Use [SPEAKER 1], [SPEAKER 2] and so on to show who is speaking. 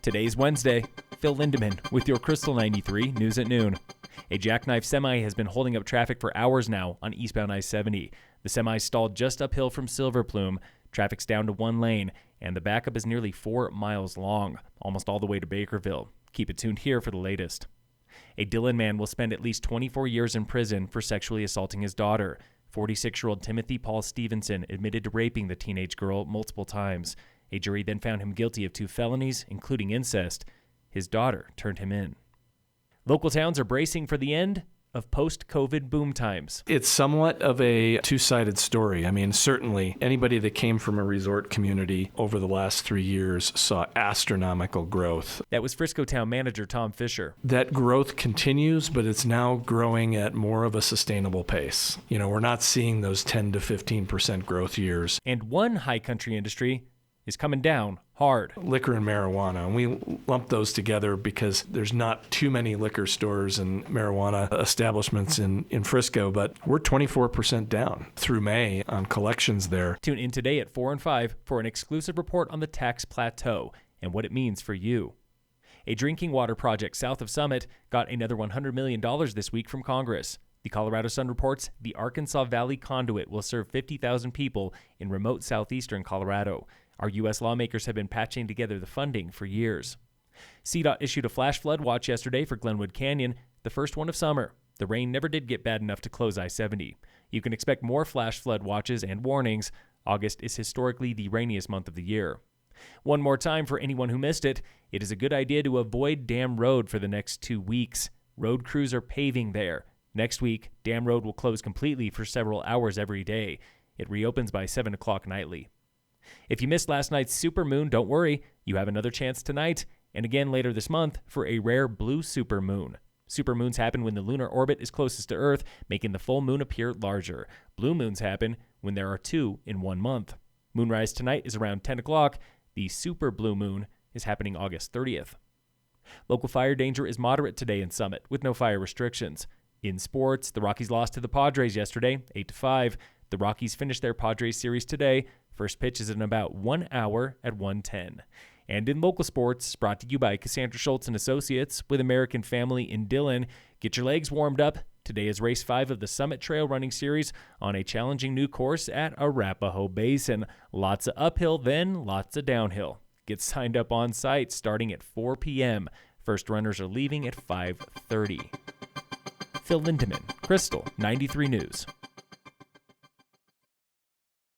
[SPEAKER 1] Today's Wednesday. Phil Lindemann with your Krystal 93 News at Noon. A jackknifed semi has been holding up traffic for hours now on eastbound I-70. The semi stalled just uphill from Silver Plume. Traffic's down to one lane, and the backup is nearly 4 miles long, almost all the way to Bakerville. Keep it tuned here for the latest. A Dillon man will spend at least 24 years in prison for sexually assaulting his daughter. 46-year-old Timothy Paul Stevenson admitted to raping the teenage girl multiple times. A jury then found him guilty of 2 felonies, including incest. His daughter turned him in. Local towns are bracing for the end of post-COVID boom times.
[SPEAKER 2] It's somewhat of a two-sided story. I mean, certainly anybody that came from a resort community over the last 3 years saw astronomical growth.
[SPEAKER 1] That was Frisco Town Manager Tom Fisher.
[SPEAKER 2] That growth continues, but it's now growing at more of a sustainable pace. We're not seeing those 10 to 15% growth years.
[SPEAKER 1] And one high country industry is coming down hard.
[SPEAKER 2] Liquor and marijuana, and we lump those together because there's not too many liquor stores and marijuana establishments in Frisco, but we're 24% down through May on collections there.
[SPEAKER 1] Tune in today at 4 and 5 for an exclusive report on the tax plateau and what it means for you. A drinking water project south of Summit got another $100 million this week from Congress. The Colorado Sun reports the Ark Valley Conduit will serve 50,000 people in remote southeastern Colorado. Our U.S. lawmakers have been patching together the funding for years. CDOT issued a flash flood watch yesterday for Glenwood Canyon, the first one of summer. The rain never did get bad enough to close I-70. You can expect more flash flood watches and warnings. August is historically the rainiest month of the year. One more time for anyone who missed it, it is a good idea to avoid Dam Road for the next 2 weeks. Road crews are paving there. Next week, Dam Road will close completely for several hours every day. It reopens by 7 o'clock nightly. If you missed last night's supermoon, don't worry. You have another chance tonight and again later this month for a rare blue supermoon. Supermoons happen when the lunar orbit is closest to Earth, making the full moon appear larger. Blue moons happen when there are 2 in 1 month. Moonrise tonight is around 10 o'clock. The super blue moon is happening August 30th. Local fire danger is moderate today in Summit with no fire restrictions. In sports, the Rockies lost to the Padres yesterday, 8-5. The Rockies finished their Padres series today. First pitch is in about 1 hour at 1:10. And in local sports, brought to you by Cassandra Schultz and Associates with American Family in Dillon. Get your legs warmed up. Today is race 5 of the Summit Trail Running Series on a challenging new course at Arapahoe Basin. Lots of uphill, then lots of downhill. Get signed up on site starting at 4 p.m. First runners are leaving at 5:30. Phil Lindemann, Krystal 93 News.